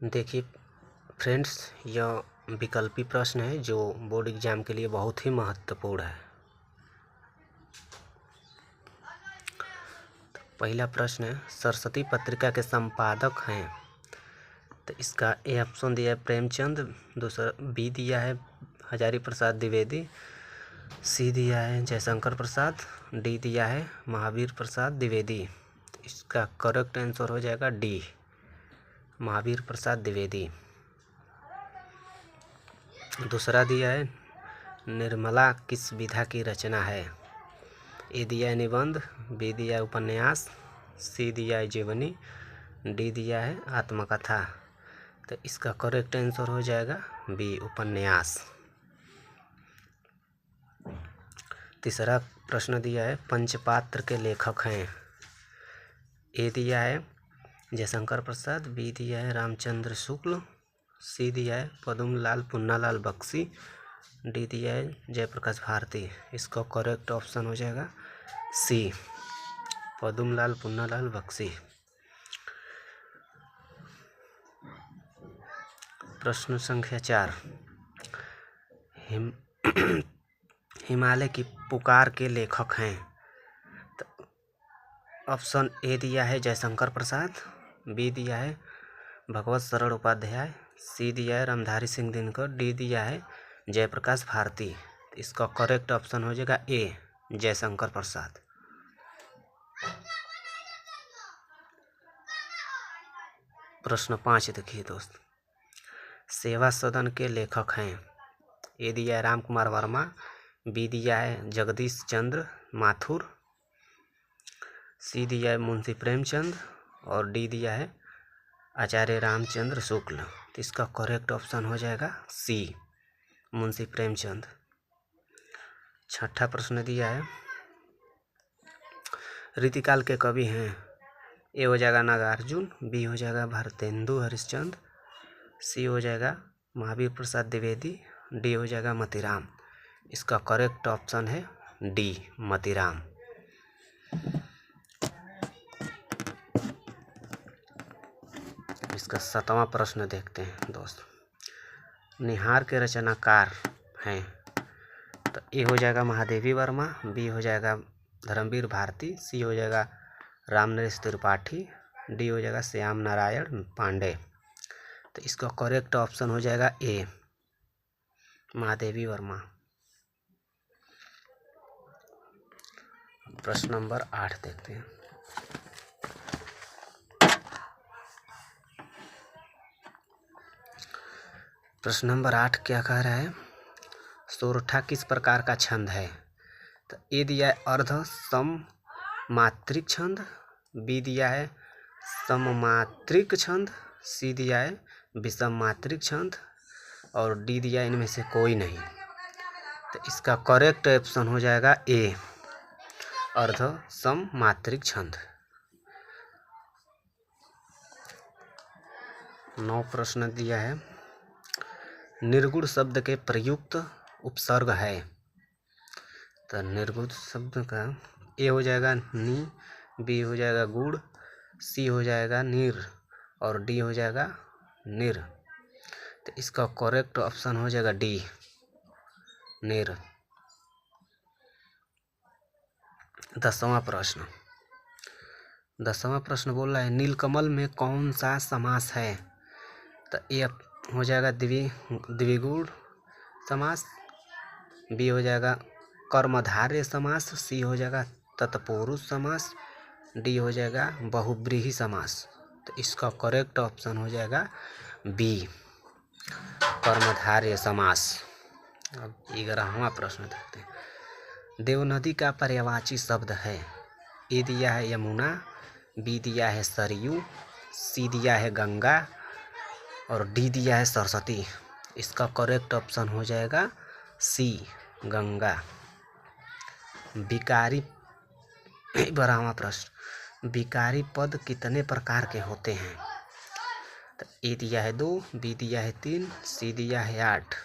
देखिए फ्रेंड्स, यह विकल्पी प्रश्न है जो बोर्ड एग्जाम के लिए बहुत ही महत्वपूर्ण है। पहला प्रश्न है, सरस्वती पत्रिका के संपादक हैं। तो इसका ए ऑप्शन दिया है प्रेमचंद, दूसरा बी दिया है हजारी प्रसाद द्विवेदी, सी दिया है जयशंकर प्रसाद, डी दिया है महावीर प्रसाद द्विवेदी। तो इसका करेक्ट आंसर हो जाएगा डी, महावीर प्रसाद द्विवेदी। दूसरा दिया है निर्मला किस विधा की रचना है। ए दिया है निबंध, बी दिया है उपन्यास, सी दिया है जीवनी, डी दिया है आत्मकथा। तो इसका करेक्ट आंसर हो जाएगा बी, उपन्यास। तीसरा प्रश्न दिया है पंचपात्र के लेखक हैं। ए दिया है जयशंकर प्रसाद, बी दिया है रामचंद्र शुक्ल, सी दिया है पद्मलाल पुन्नालाल बख्शी, डी दिया है जयप्रकाश भारती। इसका करेक्ट ऑप्शन हो जाएगा सी, पद्मलाल पुन्नालाल बख्शी। प्रश्न संख्या 4, हिमालय की पुकार के लेखक हैं। तो ऑप्शन ए दिया है जयशंकर प्रसाद, बी दिया है भगवत शरण उपाध्याय, सी दिया है रामधारी सिंह दिनकर, डी दिया है जयप्रकाश भारती। इसका करेक्ट ऑप्शन हो जाएगा ए, जयशंकर प्रसाद। प्रश्न 5 देखिए दोस्त, सेवा सदन के लेखक हैं। ए दिया है राम कुमार वर्मा, बी दिया है जगदीश चंद्र माथुर, सी दिया है मुंशी प्रेमचंद और डी दिया है आचार्य रामचंद्र शुक्ल। तो इसका करेक्ट ऑप्शन हो जाएगा सी, मुंशी प्रेमचंद। छठा प्रश्न दिया है रीतिकाल के कवि हैं। ए हो जाएगा नागार्जुन, बी हो जाएगा भारतेंदु हरिश्चंद्र, सी हो जाएगा महावीर प्रसाद द्विवेदी, डी हो जाएगा मतीराम। इसका करेक्ट ऑप्शन है डी, मतीराम। इसका 7वां प्रश्न देखते हैं दोस्त, निहार के रचनाकार हैं। तो ए हो जाएगा महादेवी वर्मा, बी हो जाएगा धर्मवीर भारती, सी हो जाएगा रामनरेश त्रिपाठी, डी हो जाएगा श्याम नारायण पांडे। तो इसका करेक्ट ऑप्शन हो जाएगा ए, महादेवी वर्मा। प्रश्न नंबर 8 देखते हैं, प्रश्न नंबर 8 क्या कह रहा है, सोरठा किस प्रकार का छंद है। तो ए दिया है अर्ध सम मात्रिक छंद, बी दिया है सममात्रिक छंद, सी दिया है विषम मात्रिक छंद और डी दिया है इनमें से कोई नहीं। तो इसका करेक्ट ऑप्शन हो जाएगा ए, अर्ध सम मात्रिक छंद। 9 प्रश्न दिया है, निर्गुण शब्द के प्रयुक्त उपसर्ग है। तो निर्गुण शब्द का ए हो जाएगा नी, बी हो जाएगा गुड़, सी हो जाएगा निर और डी हो जाएगा निर। तो इसका करेक्ट ऑप्शन हो जाएगा डी, निर। 10वां प्रश्न बोल रहा है नीलकमल में कौन सा समास है। तो ए हो जाएगा द्विगुण समास, बी हो जाएगा कर्मधारय समास, सी हो जाएगा तत्पुरुष समास, डी हो जाएगा बहुव्रीहि समास। तो इसका करेक्ट ऑप्शन हो जाएगा बी, कर्मधारय समास। अब 11वां प्रश्न देखते हैं, देवनदी का पर्यायवाची शब्द है। ए दिया है यमुना, बी दिया है सरयू, सी दिया है गंगा और डी दिया है सरस्वती। इसका करेक्ट ऑप्शन हो जाएगा सी, गंगा। 12वां प्रश्न, विकारी पद कितने प्रकार के होते हैं। तो ए दिया है 2, बी दिया है 3, सी दिया है 8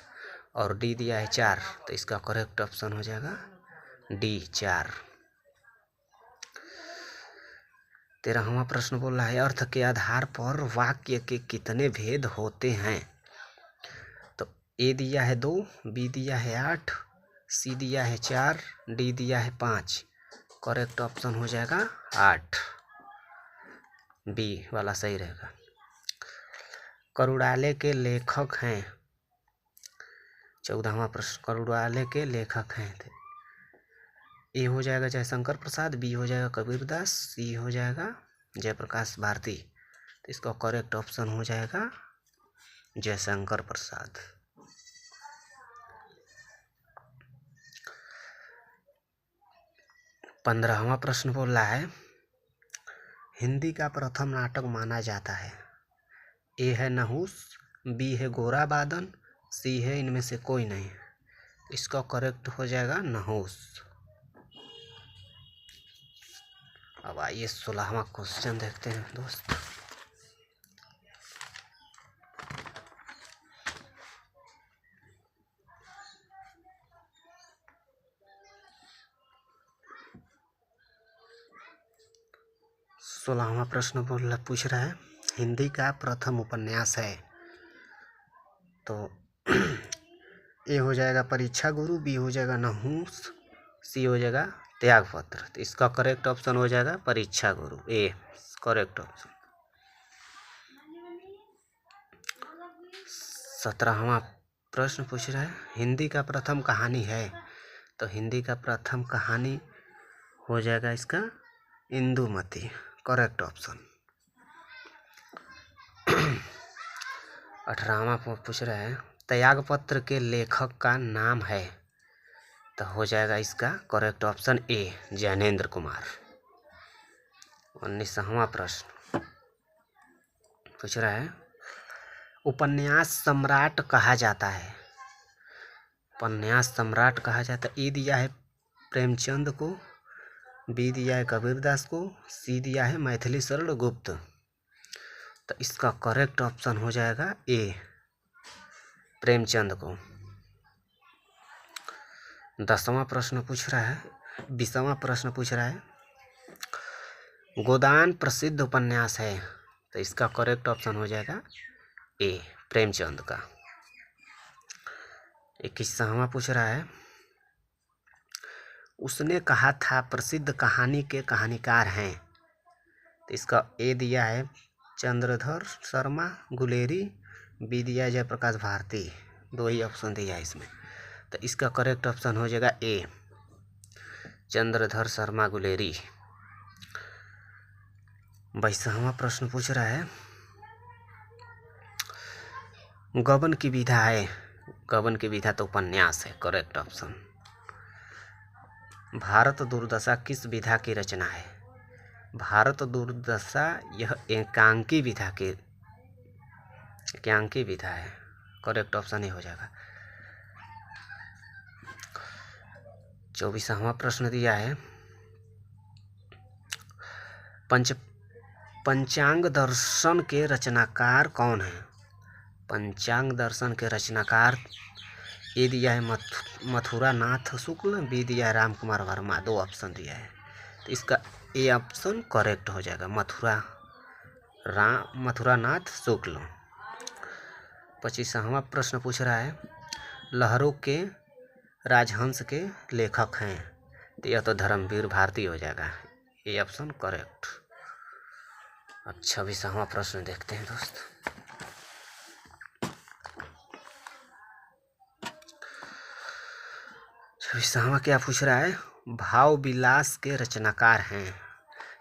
और डी दिया है 4। तो इसका करेक्ट ऑप्शन हो जाएगा डी, 4। 13वां प्रश्न बोल रहा है अर्थ के आधार पर वाक्य के कितने भेद होते हैं। तो ए दिया है 2, बी दिया है 8, सी दिया है 4, डी दिया है 5। करेक्ट ऑप्शन हो जाएगा 8, बी वाला सही रहेगा। करुड़ाले के लेखक हैं। 14वां प्रश्न करुड़ाले के लेखक हैं। ए हो जाएगा जयशंकर प्रसाद, बी हो जाएगा कबीरदास, सी हो जाएगा जयप्रकाश भारती। तो इसका करेक्ट ऑप्शन हो जाएगा जयशंकर प्रसाद। 15वां प्रश्न बोल रहा है हिंदी का प्रथम नाटक माना जाता है। ए है नहुस, बी है गोरा बादन, सी है इनमें से कोई नहीं। इसका करेक्ट हो जाएगा नहुस। अब आइए 16वां क्वेश्चन देखते हैं दोस्त। सोलहवां प्रश्न पूछ रहा है हिंदी का प्रथम उपन्यास है। तो ए हो जाएगा परीक्षा गुरु, बी हो जाएगा नहुस, सी हो जाएगा त्यागपत्र। तो इसका करेक्ट ऑप्शन हो जाएगा परीक्षा गुरु, ए करेक्ट ऑप्शन। 17वां प्रश्न पूछ रहा है हिंदी का प्रथम कहानी है। तो हिंदी का प्रथम कहानी हो जाएगा इसका इंदुमती, करेक्ट ऑप्शन। 18वां पूछ रहा है त्यागपत्र के लेखक का नाम है। तो हो जाएगा इसका correct option A Gyanendra Kumar. 19वां प्रश्न पूछ रहा है उपन्यास सम्राट कहा जाता है। उपन्यास सम्राट कहा जाता है। ए दिया है प्रेमचंद को, बी दिया है कबीरदास को, सी दिया है मैथिली शरण गुप्त। तो इसका करेक्ट ऑप्शन हो जाएगा ए प्रेमचंद को। 10वां प्रश्न पूछ रहा है 20वां प्रश्न पूछ रहा है गोदान प्रसिद्ध उपन्यास है। तो इसका करेक्ट ऑप्शन हो जाएगा ए प्रेमचंद का। 21वां पूछ रहा है उसने कहा था प्रसिद्ध कहानी के कहानीकार हैं। तो इसका ए दिया है चंद्रधर शर्मा गुलेरी, बी दिया है जयप्रकाश भारती। 2 ही ऑप्शन दिया है इसमें। तो इसका करेक्ट ऑप्शन हो जाएगा ए चंद्रधर शर्मा गुलेरी। 22वां प्रश्न पूछ रहा है गबन की विधा है। गबन की विधा तो उपन्यास है, करेक्ट ऑप्शन। भारत दुर्दशा किस विधा की रचना है। भारत दुर्दशा यह एकांकी विधा है, करेक्ट ऑप्शन ही हो जाएगा। 24वां प्रश्न दिया है पंचांग दर्शन के रचनाकार कौन है। पंचांग दर्शन के रचनाकार ए दिया है मथुरा नाथ शुक्ल, बी दिया है राम कुमार वर्मा। 2 ऑप्शन दिया है। तो इसका ए ऑप्शन करेक्ट हो जाएगा मथुरा नाथ शुक्ल। 25वां प्रश्न पूछ रहा है लहरों के राजहंस के लेखक हैं। तो यह तो धर्मवीर भारती हो जाएगा, ए ऑप्शन करेक्ट। अब 26वां प्रश्न देखते हैं दोस्त। 26वां क्या पूछ रहा है भाव विलास के रचनाकार हैं।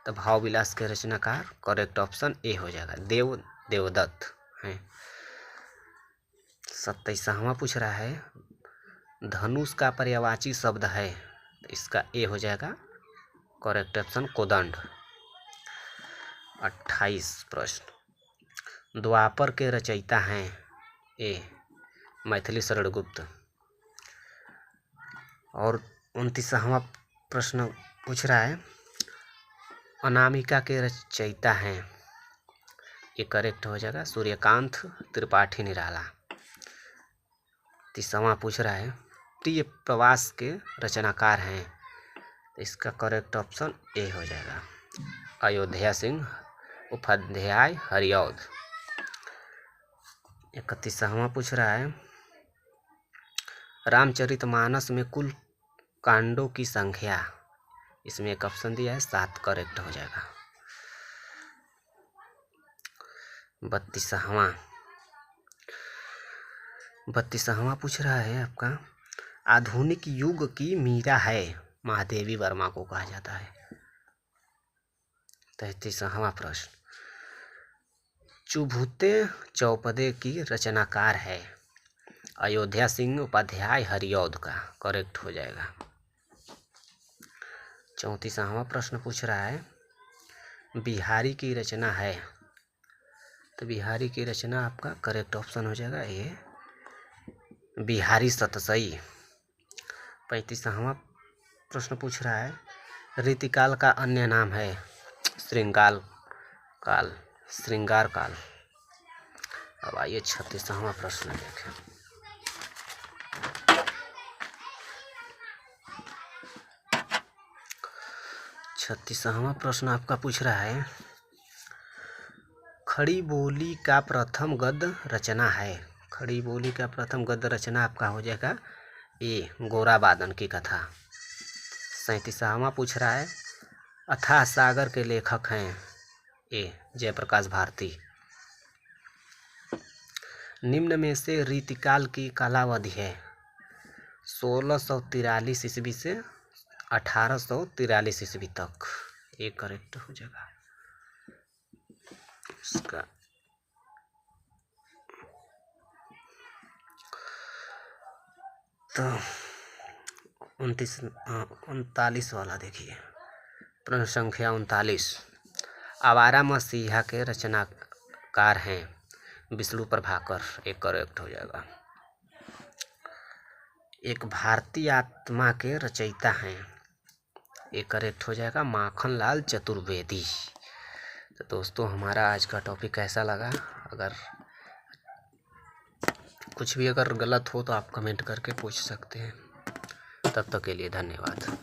तो भाव विलास के रचनाकार करेक्ट ऑप्शन ए हो जाएगा देवदत्त हैं। 27वां पूछ रहा है धनुष का पर्यायवाची शब्द है। तो इसका ए हो जाएगा करेक्ट ऑप्शन कोदंड। 28 प्रश्न द्वापर के रचयिता हैं। ए मैथिली शरण गुप्त। और 29वां प्रश्न पूछ रहा है अनामिका के रचयिता हैं। ये करेक्ट हो जाएगा सूर्यकांत त्रिपाठी निराला। 30वां पूछ रहा है प्रिय प्रवास के रचनाकार हैं। इसका करेक्ट ऑप्शन ए हो जाएगा अयोध्या सिंह उपाध्याय हरिऔध। 31वां पूछ रहा है, रामचरितमानस में कुल कांडों की संख्या, इसमें एक ऑप्शन दिया है 7, करेक्ट हो जाएगा। 32वां पूछ रहा है आपका, आधुनिक युग की मीरा है महादेवी वर्मा को कहा जाता है। 33वां प्रश्न, चुभुते चौपदे की रचनाकार है, अयोध्या सिंह उपाध्याय हरिऔध का, करेक्ट हो जाएगा। 34वां प्रश्न पूछ रहा है, बिहारी की रचना है, तो बिहारी की रचना आपका करेक्ट ऑप्शन हो जाएगा ये बिहारी सतसई। 35वां प्रश्न पूछ रहा है, रीतिकाल का अन्य नाम है, श्रृंगार काल। अब आइए 36वां प्रश्न देखें। छत्तीसवां प्रश्न आपका पूछ रहा है, खड़ी बोली का प्रथम गद्य रचना है, खड़ी बोली का प्रथम गद्य रचना आपका हो जाएगा ए गोराबादन की कथा। 37वां पूछ रहा है, अथाह सागर के लेखक हैं, ए जयप्रकाश भारती। निम्न में से रीतिकाल की कालावधि है 1643 ईस्वी से 1843 ईस्वी तक, ये करेक्ट हो जाएगा इसका। तो 39 वाला देखिए, प्रश्न संख्या 39, आवारा मसीहा के रचनाकार हैं विष्णु प्रभाकर, एक करेक्ट हो जाएगा। एक भारतीय आत्मा के रचयिता हैं, एक करेक्ट हो जाएगा माखनलाल चतुर्वेदी। तो दोस्तों हमारा आज का टॉपिक कैसा लगा, अगर कुछ भी अगर गलत हो तो आप कमेंट करके पूछ सकते हैं। तब तक के लिए धन्यवाद।